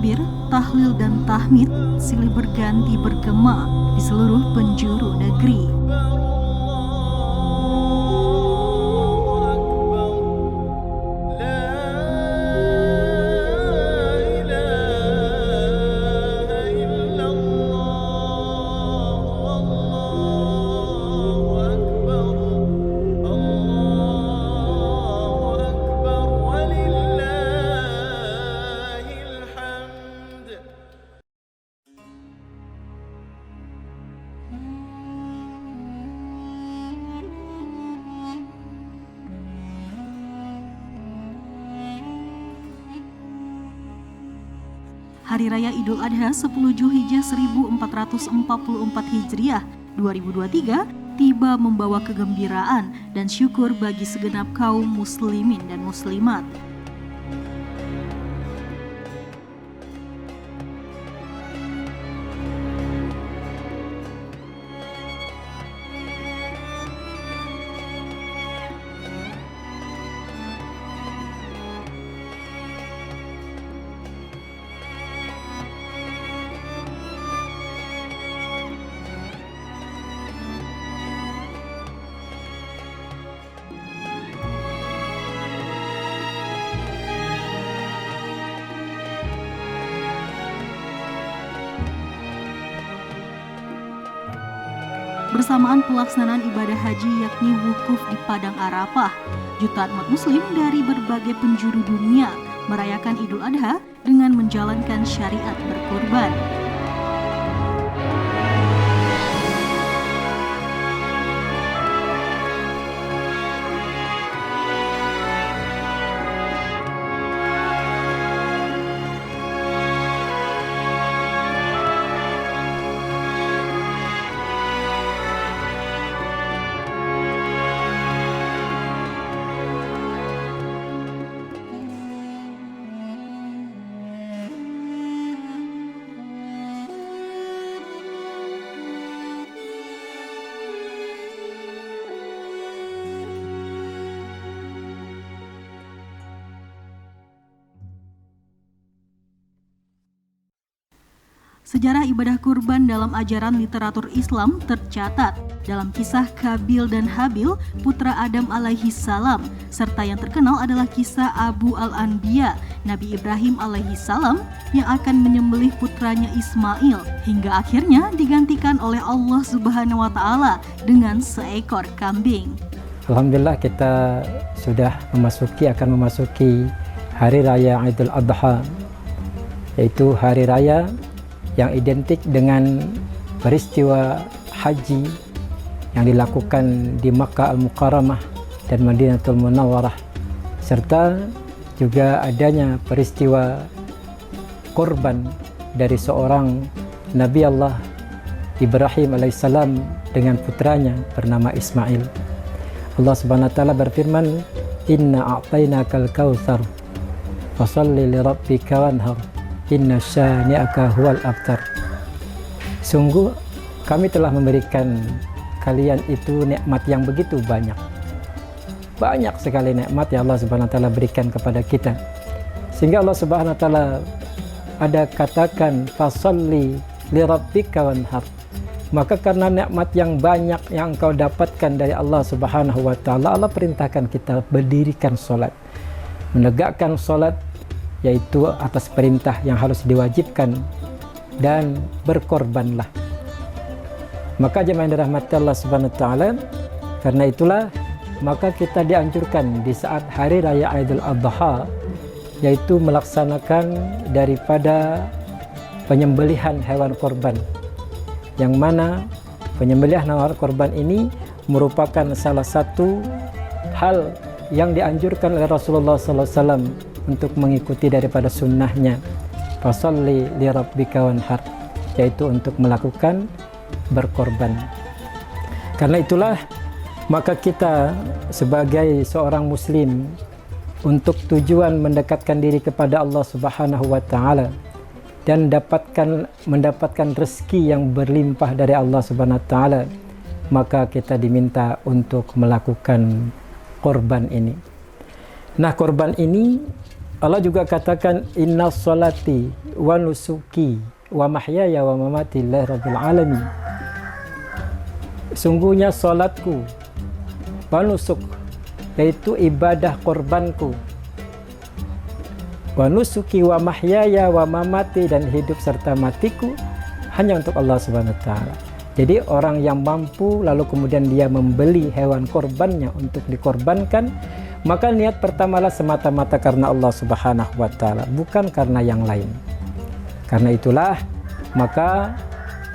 takbir, tahlil dan tahmid silih berganti bergema di seluruh penjuru negeri. Hari Raya Idul Adha 10 Zulhijjah 1444 Hijriah 2023 tiba membawa kegembiraan dan syukur bagi segenap kaum muslimin dan muslimat. Bersamaan pelaksanaan ibadah haji yakni wukuf di Padang Arafah, jutaan umat muslim dari berbagai penjuru dunia merayakan Idul Adha dengan menjalankan syariat berkurban. Sejarah ibadah kurban dalam ajaran literatur Islam tercatat dalam kisah Kabil dan Habil, putra Adam alaihi salam, serta yang terkenal adalah kisah Abu al-Anbiya, Nabi Ibrahim alaihi salam yang akan menyembelih putranya Ismail hingga akhirnya digantikan oleh Allah Subhanahu wa taala dengan seekor kambing. Alhamdulillah kita sudah akan memasuki Hari Raya Idul Adha, yaitu hari raya yang identik dengan peristiwa haji yang dilakukan di Makkah Al-Mukarramah dan Madinatul Munawwarah, serta juga adanya peristiwa korban dari seorang Nabi Allah Ibrahim alaihissalam dengan putranya bernama Ismail. Allah Subhanahu wa taala berfirman, "Inna a'tainakal kautsar fasholli lirabbika wanhar inna syani'aka huwal abtar." Sungguh kami telah memberikan kalian itu nikmat yang begitu banyak. Banyak sekali nikmat yang Allah Subhanahu wa taala berikan kepada kita. Sehingga Allah Subhanahu wa taala ada katakan fasholli lirabbika wanhar. Maka karena nikmat yang banyak yang engkau dapatkan dari Allah Subhanahu wa taala, Allah perintahkan kita berdirikan salat. Menegakkan salat yaitu atas perintah yang harus diwajibkan, dan berkorbanlah. Maka jemaah yang dirahmati Allah Subhanahu wa taala, karena itulah maka kita dianjurkan di saat hari raya Idul Adha yaitu melaksanakan daripada penyembelihan hewan korban, yang mana penyembelihan hewan korban ini merupakan salah satu hal yang dianjurkan oleh Rasulullah SAW untuk mengikuti daripada sunnahnya, fasholli lirabbika wanhar, yaitu untuk melakukan berkorban. Karena itulah maka kita sebagai seorang muslim, untuk tujuan mendekatkan diri kepada Allah Subhanahu wa taala dan mendapatkan rezeki yang berlimpah dari Allah Subhanahu wa taala, maka kita diminta untuk melakukan korban ini. Nah, korban ini Allah juga katakan inna salati wa nusuki wa mahyaya wa mamati lillahi rabbil alamin. Sungguhnya salatku wa nusuk, yaitu ibadah korbanku, wa nusuki wa mahyaya wa mamati, dan hidup serta matiku hanya untuk Allah Subhanahu wa taala. Jadi orang yang mampu lalu kemudian dia membeli hewan korbannya untuk dikorbankan, maka niat pertamalah semata-mata karena Allah Subhanahu wa taala, bukan karena yang lain. Karena itulah maka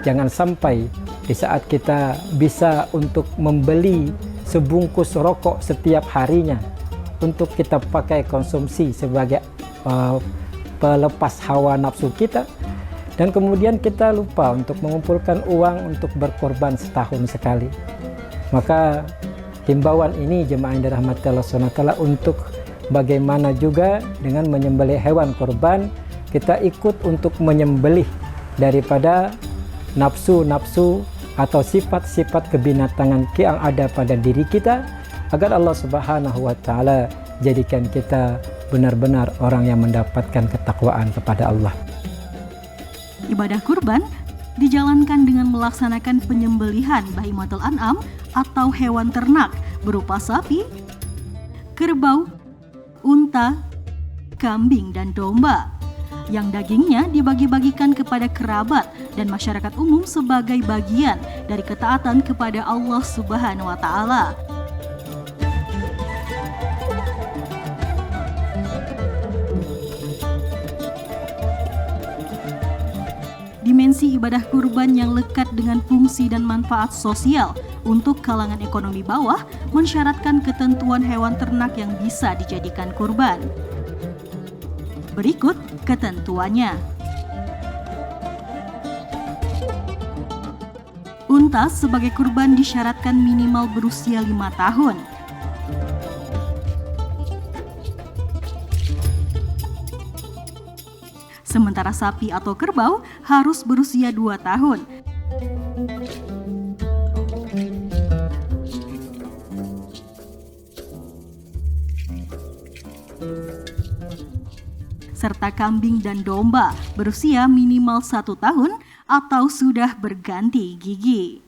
jangan sampai di saat kita bisa untuk membeli sebungkus rokok setiap harinya untuk kita pakai konsumsi sebagai pelepas hawa nafsu kita, dan kemudian kita lupa untuk mengumpulkan uang untuk berkorban setahun sekali. Maka himbauan ini jemaah yang dirahmati Allah SWT untuk bagaimana juga dengan menyembelih hewan korban, kita ikut untuk menyembelih daripada nafsu-nafsu atau sifat-sifat kebinatangan yang ada pada diri kita, agar Allah Subhanahu wa taala jadikan kita benar-benar orang yang mendapatkan ketakwaan kepada Allah. Ibadah kurban dijalankan dengan melaksanakan penyembelihan bahimatul an'am atau hewan ternak berupa sapi, kerbau, unta, kambing, dan domba, yang dagingnya dibagi-bagikan kepada kerabat dan masyarakat umum sebagai bagian dari ketaatan kepada Allah Subhanahu wa taala. Dimensi ibadah kurban yang lekat dengan fungsi dan manfaat sosial untuk kalangan ekonomi bawah mensyaratkan ketentuan hewan ternak yang bisa dijadikan kurban. Berikut ketentuannya. Unta sebagai kurban disyaratkan minimal berusia 5 tahun. Sementara sapi atau kerbau harus berusia 2 tahun. Serta kambing dan domba berusia minimal 1 tahun atau sudah berganti gigi.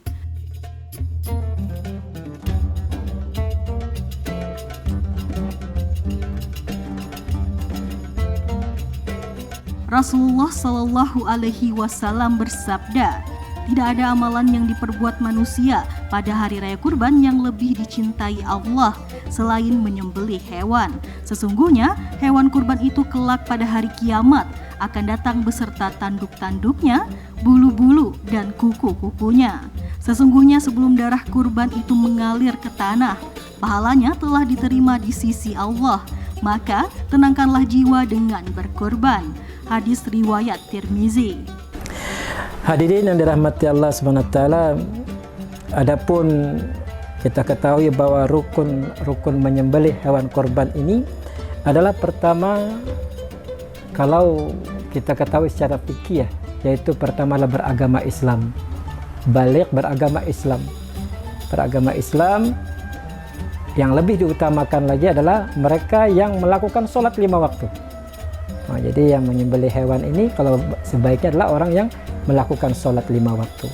Rasulullah Shallallahu Alaihi Wasallam bersabda, tidak ada amalan yang diperbuat manusia pada hari raya kurban yang lebih dicintai Allah selain menyembelih hewan. Sesungguhnya hewan kurban itu kelak pada hari kiamat akan datang beserta tanduk-tanduknya, bulu-bulu, dan kuku-kukunya. Sesungguhnya sebelum darah kurban itu mengalir ke tanah, pahalanya telah diterima di sisi Allah. Maka tenangkanlah jiwa dengan berkorban. Hadis riwayat Tirmizi. Hadirin yang dirahmati Allah Subhanahu wa taala, adapun kita ketahui bahwa rukun menyembelih hewan korban ini adalah pertama, kalau kita ketahui secara fikih, yaitu pertama adalah beragama Islam, baligh beragama Islam. Beragama Islam yang lebih diutamakan lagi adalah mereka yang melakukan sholat 5 waktu. Nah, jadi yang menyembelih hewan ini kalau sebaiknya adalah orang yang melakukan sholat 5 waktu.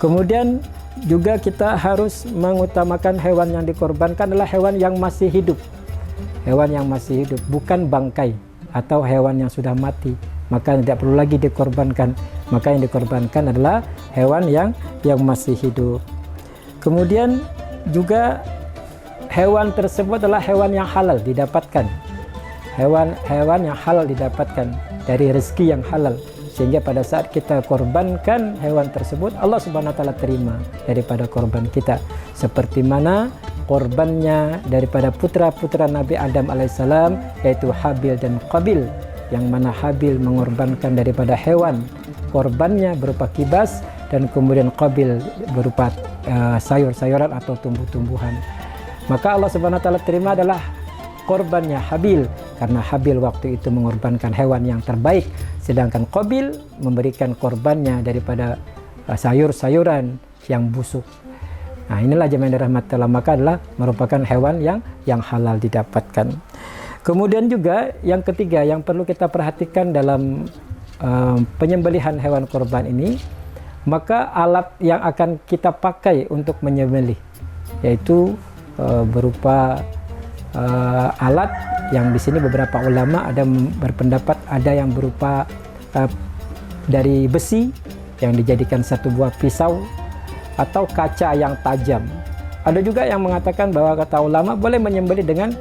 Kemudian juga kita harus mengutamakan hewan yang dikorbankan adalah hewan yang masih hidup. Hewan yang masih hidup, bukan bangkai atau hewan yang sudah mati. Maka tidak perlu lagi dikorbankan. Maka yang dikorbankan adalah hewan yang masih hidup. Kemudian juga hewan tersebut adalah hewan yang halal didapatkan. Hewan yang halal didapatkan dari rezeki yang halal, sehingga pada saat kita korbankan hewan tersebut, Allah Subhanahu wa taala terima daripada korban kita, seperti mana korbannya daripada putra-putra Nabi Adam alaihissalam, yaitu Habil dan Qabil, yang mana Habil mengorbankan daripada hewan korbannya berupa kibas, dan kemudian Qabil berupa sayur-sayuran atau tumbuh-tumbuhan. Maka Allah Subhanahu wa taala terima adalah korbannya Habil, karena Habil waktu itu mengorbankan hewan yang terbaik, sedangkan Qabil memberikan korbannya daripada sayur-sayuran yang busuk. Nah, inilah jemaah yang dirahmati Allah, maka adalah merupakan hewan yang halal didapatkan. Kemudian juga yang ketiga yang perlu kita perhatikan dalam penyembelihan hewan kurban ini, maka alat yang akan kita pakai untuk menyembelih yaitu berupa alat yang di sini beberapa ulama ada berpendapat ada yang berupa dari besi yang dijadikan satu buah pisau atau kaca yang tajam. Ada juga yang mengatakan bahwa kata ulama boleh menyembelih dengan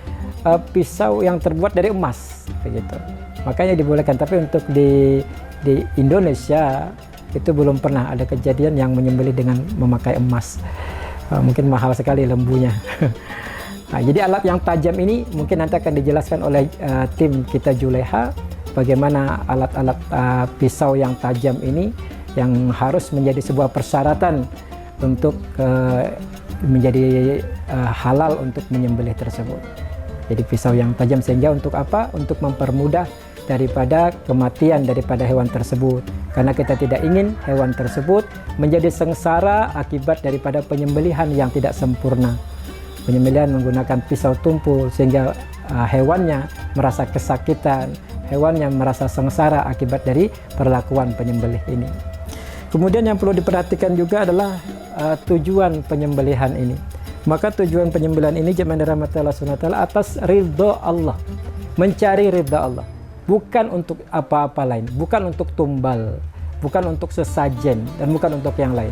pisau yang terbuat dari emas, begitu. Makanya dibolehkan. Tapi untuk di Indonesia itu belum pernah ada kejadian yang menyembelih dengan memakai emas. Mungkin mahal sekali lembunya. Nah, jadi alat yang tajam ini mungkin nanti akan dijelaskan oleh tim kita Juleha bagaimana alat-alat pisau yang tajam ini yang harus menjadi sebuah persyaratan untuk menjadi halal untuk menyembelih tersebut. Jadi pisau yang tajam sehingga untuk apa? Untuk mempermudah daripada kematian daripada hewan tersebut. Karena kita tidak ingin hewan tersebut menjadi sengsara akibat daripada penyembelihan yang tidak sempurna. Penyembelihan menggunakan pisau tumpul sehingga hewannya merasa kesakitan, hewannya merasa sengsara akibat dari perlakuan penyembelih ini. Kemudian yang perlu diperhatikan juga adalah tujuan penyembelihan ini. Maka tujuan penyembelihan ini jemaah dirahmati Allah Subhanahu wa taala atas ridha Allah. Mencari ridha Allah. Bukan untuk apa-apa lain, bukan untuk tumbal, bukan untuk sesajen dan bukan untuk yang lain.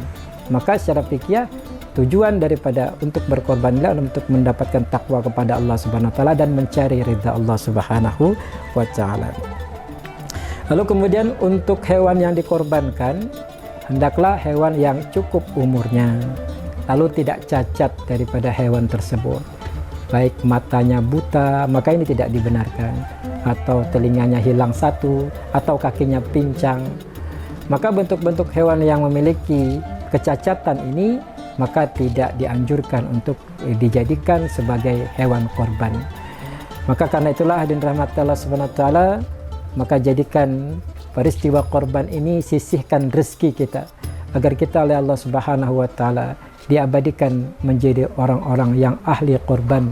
Maka secara fikih tujuan daripada untuk berkorban adalah untuk mendapatkan takwa kepada Allah Subhanahu wa taala dan mencari ridha Allah Subhanahu wa taala. Lalu kemudian untuk hewan yang dikorbankan hendaklah hewan yang cukup umurnya, lalu tidak cacat daripada hewan tersebut. Baik matanya buta, maka ini tidak dibenarkan. Atau telinganya hilang satu, atau kakinya pincang. Maka bentuk-bentuk hewan yang memiliki kecacatan ini, maka tidak dianjurkan untuk dijadikan sebagai hewan korban. Maka karena itulah hadirin rahmat Allah Subhanahu wa taala, maka jadikan peristiwa korban ini sisihkan rezeki kita agar kita oleh Allah Subhanahu wa taala diabadikan menjadi orang-orang yang ahli korban,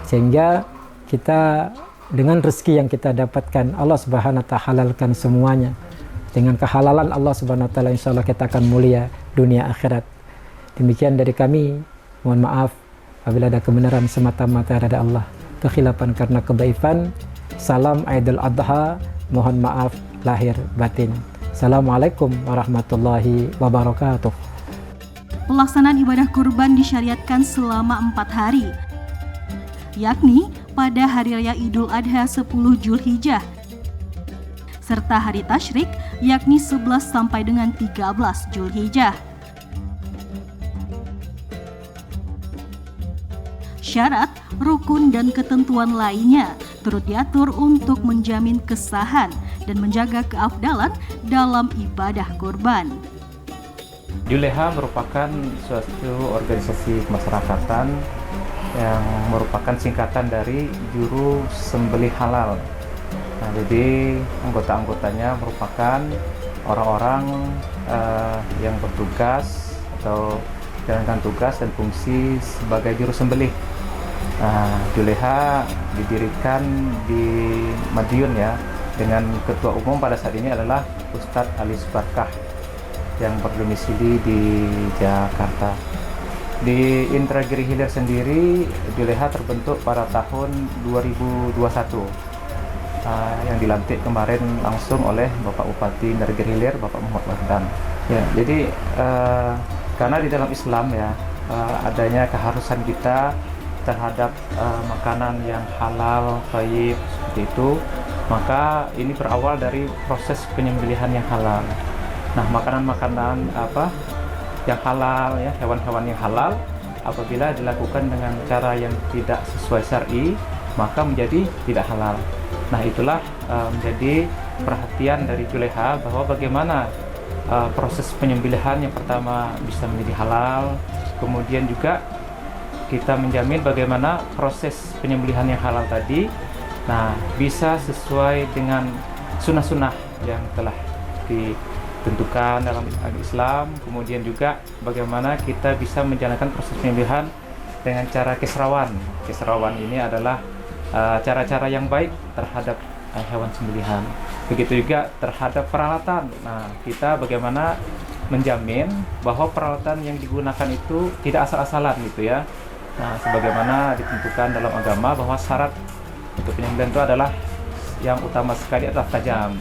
sehingga kita dengan rezeki yang kita dapatkan Allah Subhanahu wa taala halalkan semuanya. Dengan kehalalan Allah Subhanahu wa taala insyaallah kita akan mulia dunia akhirat. Demikian dari kami, mohon maaf apabila ada kebenaran semata-mata dari Allah, kekhilafan karena kedaifan. Salam Idul Adha, mohon maaf lahir batin. Assalamualaikum warahmatullahi wabarakatuh. Pelaksanaan ibadah kurban disyariatkan selama 4 hari, yakni pada Hari Raya Idul Adha 10 Zulhijjah, serta Hari Tasyrik yakni 11 sampai dengan 13 Zulhijjah. Syarat, rukun, dan ketentuan lainnya turut diatur untuk menjamin kesahan dan menjaga keafdalan dalam ibadah kurban. Juleha merupakan suatu organisasi kemasyarakatan yang merupakan singkatan dari Juru Sembelih Halal. Nah, jadi anggota-anggotanya merupakan orang-orang yang bertugas atau menjalankan tugas dan fungsi sebagai juru sembelih. Nah, Juleha didirikan di Madiun ya, dengan ketua umum pada saat ini adalah Ustadz Ali Subarkah yang berdomisili di Jakarta. Di Indragiri Hilir sendiri, Juleha terbentuk pada tahun 2021 yang dilantik kemarin langsung oleh Bapak Bupati Indragiri Hilir, Bapak Muhammad Wardan. Ya, jadi karena di dalam Islam ya adanya keharusan kita terhadap makanan yang halal, thayyib seperti itu, maka ini berawal dari proses penyembelihan yang halal. Nah, makanan-makanan yang halal ya, hewan-hewan yang halal apabila dilakukan dengan cara yang tidak sesuai syar'i, maka menjadi tidak halal. Nah, itulah menjadi perhatian dari Juleha bahwa bagaimana proses penyembelihan yang pertama bisa menjadi halal, kemudian juga kita menjamin bagaimana proses penyembelihan yang halal tadi bisa sesuai dengan sunnah-sunnah yang telah ditentukan dalam Islam. Kemudian juga bagaimana kita bisa menjalankan proses penyembelihan dengan cara kisrawan. Kisrawan ini adalah cara-cara yang baik terhadap hewan sembelihan. Begitu juga terhadap peralatan. Nah, kita bagaimana menjamin bahwa peralatan yang digunakan itu tidak asal-asalan gitu ya. Nah, sebagaimana ditentukan dalam agama bahwa syarat untuk penyembelihan itu adalah yang utama sekali adalah tajam.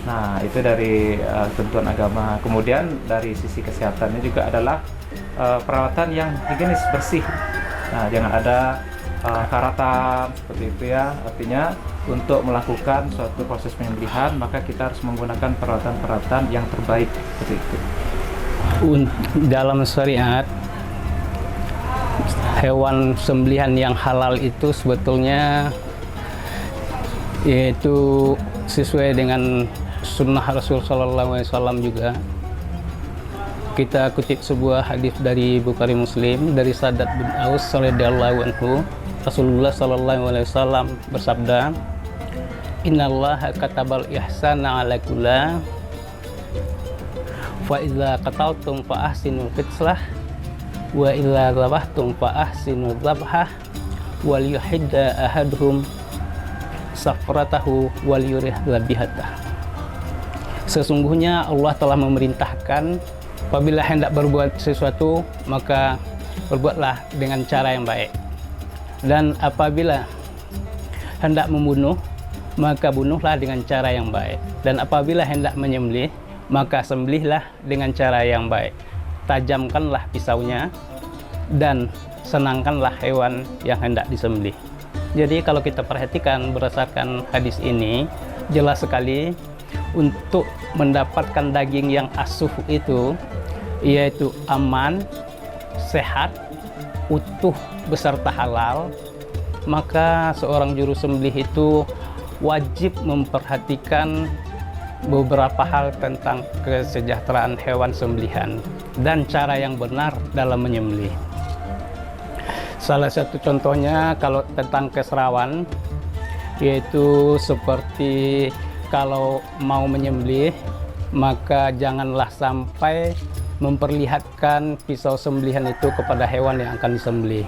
Nah, itu dari ketentuan agama. Kemudian dari sisi kesehatannya juga adalah peralatan yang higienis, bersih. Nah, jangan ada karatan seperti itu ya. Artinya untuk melakukan suatu proses penyembelihan maka kita harus menggunakan peralatan-peralatan yang terbaik seperti itu. Dalam syariat, hewan sembelihan yang halal itu sebetulnya yaitu sesuai dengan sunnah Rasul Sallallahu Alaihi Wasallam juga. Kita kutip sebuah hadis dari Bukhari Muslim dari Sadat bin Aus radhiyallahu anhu. Rasulullah Sallallahu Alaihi Wasallam bersabda, Innallaha katabal ihsana ala kulla fa idza qataltum fa ahsinul qitlah wa idza dhabhtum fa ahsinul dhabhah wal yuhidda ahaduhum safratahu wal yurih dhabihatah. Sesungguhnya Allah telah memerintahkan apabila hendak berbuat sesuatu maka berbuatlah dengan cara yang baik, dan apabila hendak membunuh maka bunuhlah dengan cara yang baik, dan apabila hendak menyembelih maka sembelihlah dengan cara yang baik. Tajamkanlah pisaunya dan senangkanlah hewan yang hendak disembelih. Jadi kalau kita perhatikan berdasarkan hadis ini jelas sekali untuk mendapatkan daging yang asuh itu yaitu aman, sehat, utuh beserta halal, maka seorang juru sembelih itu wajib memperhatikan beberapa hal tentang kesejahteraan hewan sembelihan dan cara yang benar dalam menyembelih. Salah satu contohnya kalau tentang keserawan, yaitu seperti kalau mau menyembelih maka janganlah sampai memperlihatkan pisau sembelihan itu kepada hewan yang akan disembelih.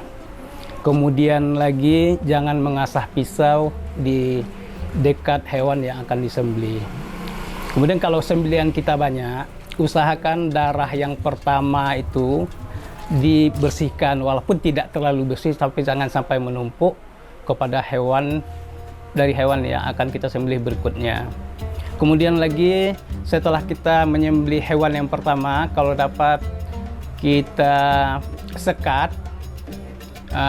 Kemudian lagi jangan mengasah pisau di dekat hewan yang akan disembelih. Kemudian kalau sembelihan kita banyak, usahakan darah yang pertama itu dibersihkan walaupun tidak terlalu bersih, tapi jangan sampai menumpuk kepada hewan dari hewan yang akan kita sembelih berikutnya. Kemudian lagi setelah kita menyembelih hewan yang pertama, kalau dapat kita sekat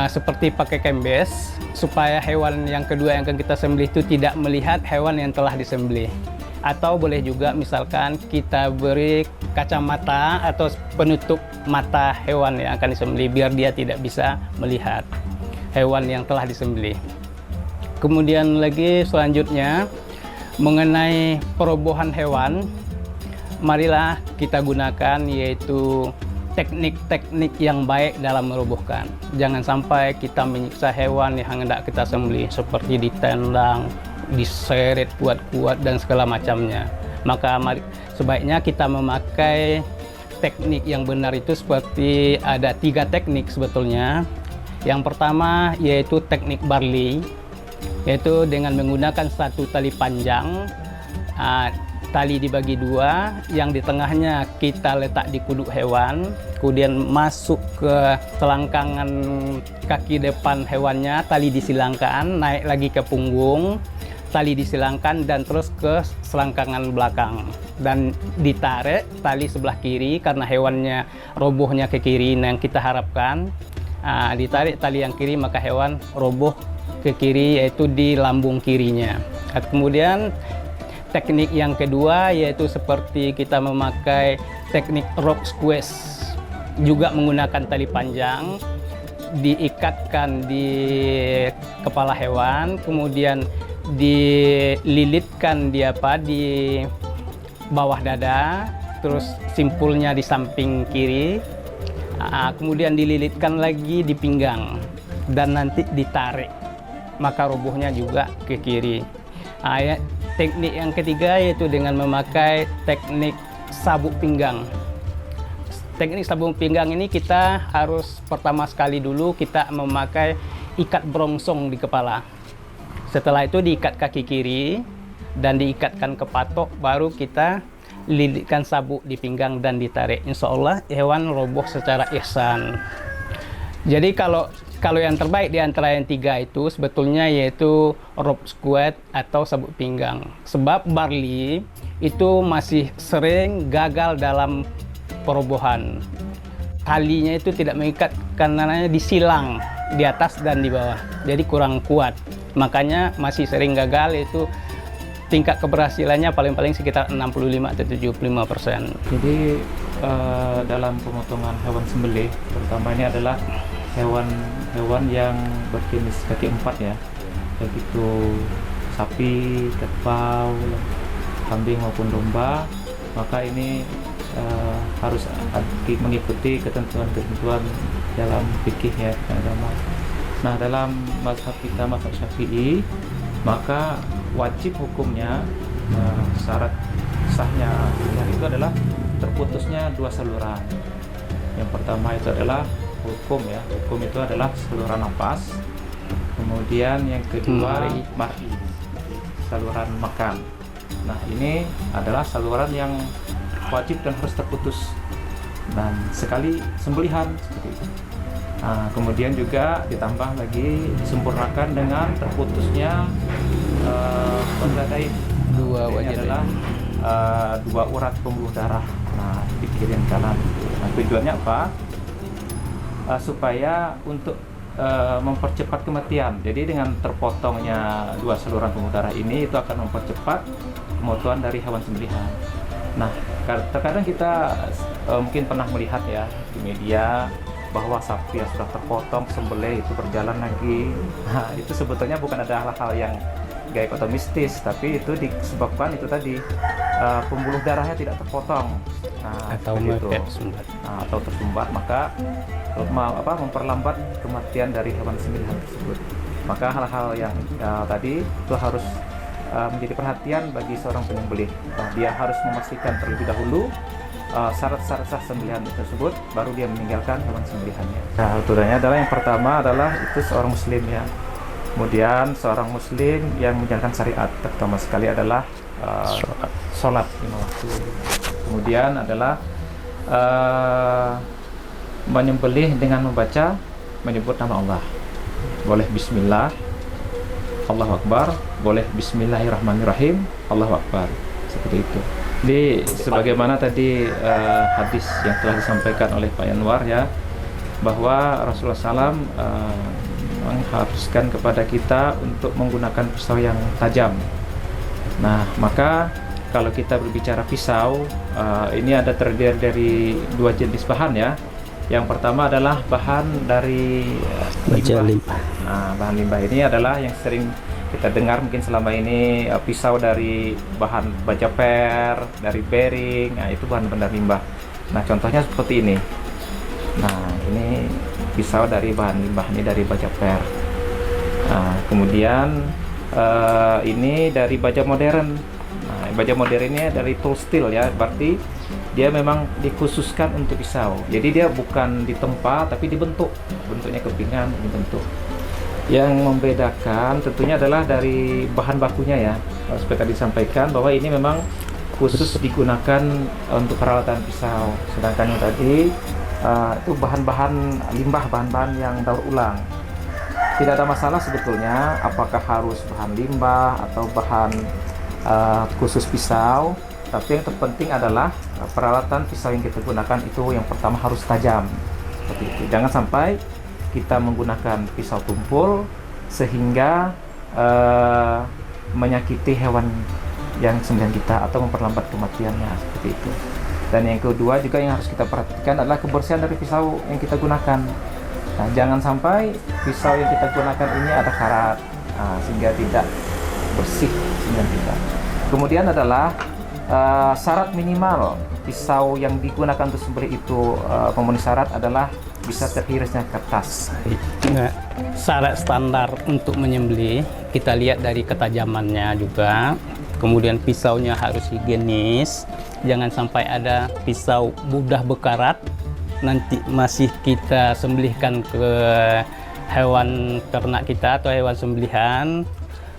seperti pakai kembes supaya hewan yang kedua yang akan kita sembelih itu tidak melihat hewan yang telah disembelih. Atau boleh juga misalkan kita beri kacamata atau penutup mata hewan yang akan disembelih biar dia tidak bisa melihat hewan yang telah disembelih. Kemudian lagi selanjutnya mengenai perobohan hewan, marilah kita gunakan yaitu teknik-teknik yang baik dalam merobohkan. Jangan sampai kita menyiksa hewan yang hendak kita sembelih seperti ditendang, diseret kuat-kuat dan segala macamnya. Maka sebaiknya kita memakai teknik yang benar itu seperti ada 3 teknik sebetulnya. Yang pertama yaitu teknik barley, yaitu dengan menggunakan satu tali panjang, tali dibagi 2, yang di tengahnya kita letak di kuduk hewan, kemudian masuk ke selangkangan kaki depan hewannya, tali disilangkan, naik lagi ke punggung, tali disilangkan dan terus ke selangkangan belakang dan ditarik tali sebelah kiri karena hewannya robohnya ke kiri yang kita harapkan. Ditarik tali yang kiri maka hewan roboh ke kiri yaitu di lambung kirinya. Kemudian teknik yang kedua yaitu seperti kita memakai teknik rock squeeze, juga menggunakan tali panjang, diikatkan di kepala hewan, kemudian dililitkan di bawah dada, terus simpulnya di samping kiri, kemudian dililitkan lagi di pinggang dan nanti ditarik, maka robohnya juga ke kiri. Teknik yang ketiga yaitu dengan memakai teknik sabuk pinggang. Teknik sabuk pinggang ini kita harus pertama sekali dulu kita memakai ikat brongsong di kepala. Setelah itu diikat kaki kiri dan diikatkan ke patok, baru kita lilitkan sabuk di pinggang dan ditarik. Insya Allah hewan roboh secara ihsan. Jadi kalau yang terbaik di antara yang 3 itu sebetulnya yaitu rope squat atau sabuk pinggang. Sebab barley itu masih sering gagal dalam perobohan. Talinya itu tidak mengikat karena disilang di atas dan di bawah, jadi kurang kuat. Makanya masih sering gagal, itu tingkat keberhasilannya paling-paling sekitar 65 atau 75%. Jadi dalam pemotongan hewan sembelih, terutama ini adalah hewan yang berjenis kaki 4 ya, begitu sapi, kerbau, kambing maupun domba, maka ini harus mengikuti ketentuan-ketentuan dalam fikih ya, agama. Nah, dalam mazhab kita, mazhab Syafi'i, maka wajib hukumnya syarat sahnya itu adalah terputusnya 2 saluran. Yang pertama itu adalah hukum ya, hukum itu adalah saluran napas. Kemudian yang kedua mar'i, saluran makan. Nah, ini adalah saluran yang wajib dan harus terputus, dan sekali sembelihan seperti itu. Nah, kemudian juga ditambah lagi disempurnakan dengan terputusnya wajadain. Dua Ini wajadain adalah 2 urat pembuluh darah. Nah, di kiri dan kanan. Nah, tujuannya apa? Supaya untuk mempercepat kematian. Jadi dengan terpotongnya 2 saluran pembuluh darah ini, itu akan mempercepat kematian dari hewan sembelihan. Nah, terkadang kita mungkin pernah melihat ya di media bahwa sapi yang sudah terpotong sembelih itu berjalan lagi. Nah, itu sebetulnya bukan ada hal-hal yang gaib atau mistis, tapi itu disebabkan itu tadi pembuluh darahnya tidak terpotong. Nah, atau tersumbat. Nah, atau tersumbat, maka memperlambat kematian dari hewan sembelihan tersebut. Maka hal-hal yang tadi itu harus menjadi perhatian bagi seorang penyembelih. Dia harus memastikan terlebih dahulu syarat-syarat sah sembelihan tersebut, baru dia meninggalkan hewan sembelihannya. Nah, aturannya adalah yang pertama adalah itu seorang muslim ya. Kemudian seorang muslim yang menjalankan syariat, terutama sekali adalah sholat 5 waktu. Kemudian adalah menyembelih dengan menyebut nama Allah. Boleh bismillah, Allahu Akbar, boleh bismillahirrahmanirrahim, Allahu Akbar, seperti itu. Jadi sebagaimana tadi hadis yang telah disampaikan oleh Pak Yanwar ya, bahwa Rasulullah SAW mengharuskan kepada kita untuk menggunakan pisau yang tajam. Nah, maka kalau kita berbicara pisau, ini ada terdiri dari 2 jenis bahan ya. Yang pertama adalah bahan dari limbah. Nah, bahan limbah ini adalah yang sering kita dengar mungkin selama ini, pisau dari bahan baja per, dari bearing. Nah, itu bahan benar limbah. Nah, contohnya seperti ini. Nah, ini pisau dari bahan limbah, ini dari baja per. Nah, kemudian ini dari baja modern. Nah, baja modern ini dari tool steel ya, berarti dia memang dikhususkan untuk pisau. Jadi dia bukan ditempa tapi dibentuk. Bentuknya kepingan, dibentuk. Yang membedakan tentunya adalah dari bahan bakunya ya. Seperti tadi disampaikan bahwa ini memang khusus digunakan untuk peralatan pisau. Sedangkan yang tadi itu bahan-bahan limbah, bahan-bahan yang daur ulang. Tidak ada masalah sebetulnya apakah harus bahan limbah atau bahan khusus pisau. Tapi yang terpenting adalah peralatan pisau yang kita gunakan itu yang pertama harus tajam, seperti itu. Jangan sampai kita menggunakan pisau tumpul sehingga menyakiti hewan yang sembelihan kita atau memperlambat kematiannya, seperti itu. Dan yang kedua juga yang harus kita perhatikan adalah kebersihan dari pisau yang kita gunakan. Nah, jangan sampai pisau yang kita gunakan ini ada karat, sehingga tidak bersih sembelihan kita. Kemudian adalah syarat minimal pisau yang digunakan untuk sembelih itu memenuhi syarat adalah bisa terhirisnya kertas. Nah, syarat standar untuk menyembelih kita lihat dari ketajamannya juga. Kemudian pisaunya harus higienis, jangan sampai ada pisau mudah bekarat nanti masih kita sembelihkan ke hewan ternak kita atau hewan sembelihan.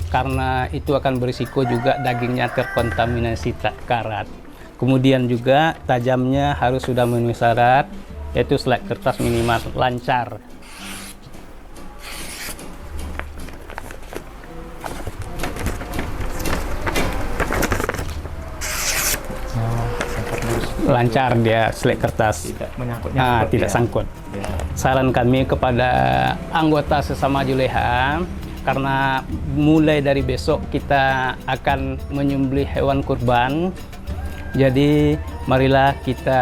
karena itu akan berisiko juga dagingnya terkontaminasi karat. Kemudian juga tajamnya harus sudah memenuhi syarat, yaitu selai kertas minimal lancar. Lancar dia selai kertas, Tidak menyangkut tidak sangkut. Saran kami kepada anggota sesama juleha, karena mulai dari besok kita akan menyembelih hewan kurban. Jadi marilah kita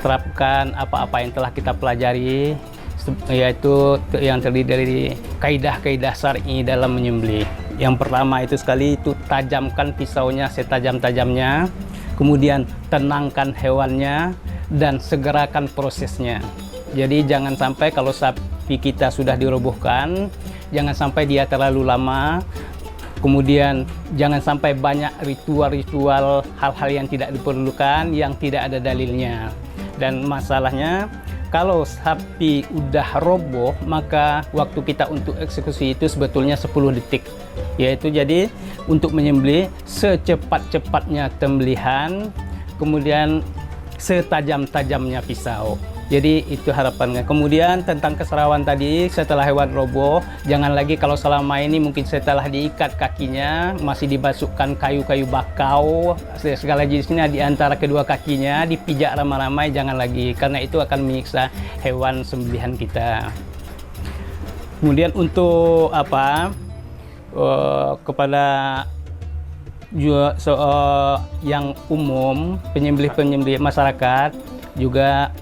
terapkan apa-apa yang telah kita pelajari, yaitu yang terdiri dari kaidah-kaidah syar'i dalam menyembelih. Yang pertama itu sekali itu tajamkan pisaunya setajam-tajamnya, kemudian tenangkan hewannya dan segerakan prosesnya. Jadi jangan sampai kalau sapi kita sudah dirobohkan, jangan sampai dia terlalu lama. Kemudian jangan sampai banyak ritual-ritual hal-hal yang tidak diperlukan, yang tidak ada dalilnya. Dan masalahnya kalau sapi udah roboh, maka waktu kita untuk eksekusi itu sebetulnya 10 detik. Yaitu jadi untuk menyembelih secepat-cepatnya tembelihan, kemudian setajam-tajamnya pisau. Jadi itu harapannya. Kemudian tentang keserawan tadi, setelah hewan roboh, jangan lagi kalau selama ini mungkin setelah diikat kakinya masih dimasukkan kayu-kayu bakau segala jenisnya di antara kedua kakinya, dipijak ramai-ramai, jangan lagi, karena itu akan menyiksa hewan sembelihan kita. Kemudian untuk kepada yang umum, penyembelih-penyembelih masyarakat juga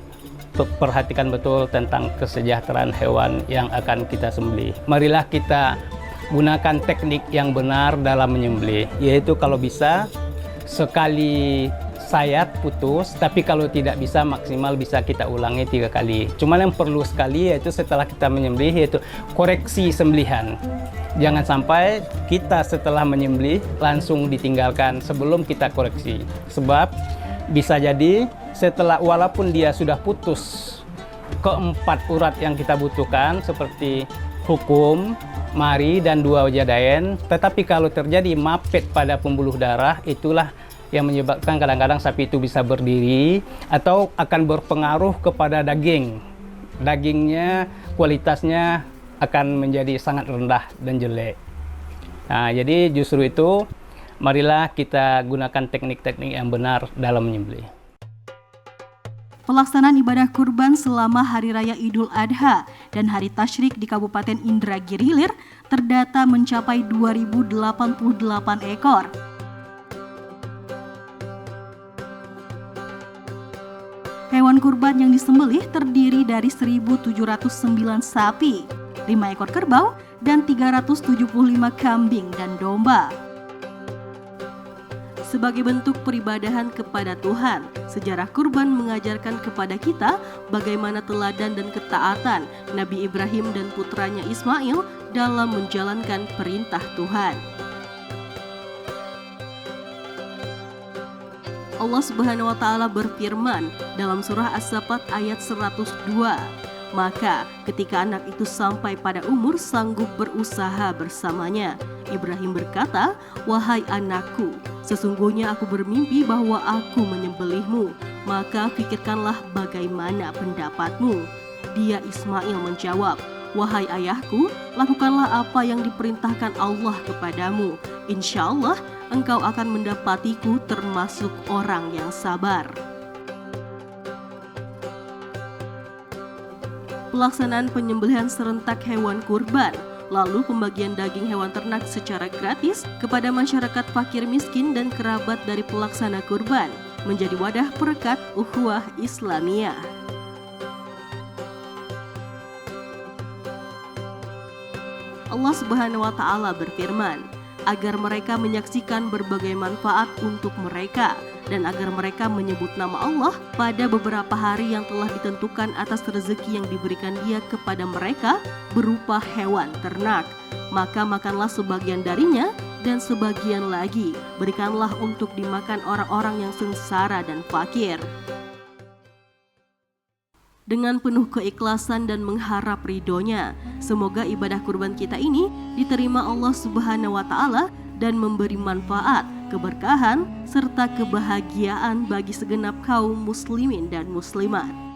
perhatikan betul tentang kesejahteraan hewan yang akan kita sembelih. Marilah kita gunakan teknik yang benar dalam menyembelih, yaitu kalau bisa sekali sayat putus, tapi kalau tidak bisa maksimal bisa kita ulangi 3 kali. Cuman yang perlu sekali yaitu setelah kita menyembelih, yaitu koreksi sembelihan. Jangan sampai kita setelah menyembelih langsung ditinggalkan sebelum kita koreksi. Sebab bisa jadi setelah, walaupun dia sudah putus keempat urat yang kita butuhkan seperti hukum, mari, dan 2 wajadain, tetapi kalau terjadi mapet pada pembuluh darah, itulah yang menyebabkan kadang-kadang sapi itu bisa berdiri atau akan berpengaruh kepada daging. Dagingnya, kualitasnya akan menjadi sangat rendah dan jelek. Nah, jadi justru itu marilah kita gunakan teknik-teknik yang benar dalam menyembelih. Pelaksanaan ibadah kurban selama Hari Raya Idul Adha dan Hari Tasyrik di Kabupaten Indragiri Hilir terdata mencapai 2088 ekor. Hewan kurban yang disembelih terdiri dari 1.709 sapi, 5 ekor kerbau, dan 375 kambing dan domba. Sebagai bentuk peribadahan kepada Tuhan, sejarah kurban mengajarkan kepada kita bagaimana teladan dan ketaatan Nabi Ibrahim dan putranya Ismail dalam menjalankan perintah Tuhan. Allah Subhanahu wa Ta'ala berfirman dalam surah As-Saffat ayat 102, maka ketika anak itu sampai pada umur sanggup berusaha bersamanya, Ibrahim berkata, "Wahai anakku, sesungguhnya aku bermimpi bahwa aku menyembelihmu, maka pikirkanlah bagaimana pendapatmu." Dia Ismail menjawab, "Wahai ayahku, lakukanlah apa yang diperintahkan Allah kepadamu. Insya Allah engkau akan mendapatiku termasuk orang yang sabar." Pelaksanaan penyembelihan serentak hewan kurban, lalu pembagian daging hewan ternak secara gratis kepada masyarakat fakir miskin dan kerabat dari pelaksana kurban menjadi wadah perekat ukhuwah Islamiyah. Allah Subhanahu wa Ta'ala berfirman, agar mereka menyaksikan berbagai manfaat untuk mereka dan agar mereka menyebut nama Allah pada beberapa hari yang telah ditentukan atas rezeki yang diberikan Dia kepada mereka berupa hewan ternak. Maka makanlah sebagian darinya dan sebagian lagi berikanlah untuk dimakan orang-orang yang sengsara dan fakir. dengan penuh keikhlasan dan mengharap ridhonya. Semoga ibadah kurban kita ini diterima Allah Subhanahu wa Ta'ala dan memberi manfaat, keberkahan, serta kebahagiaan bagi segenap kaum muslimin dan muslimat.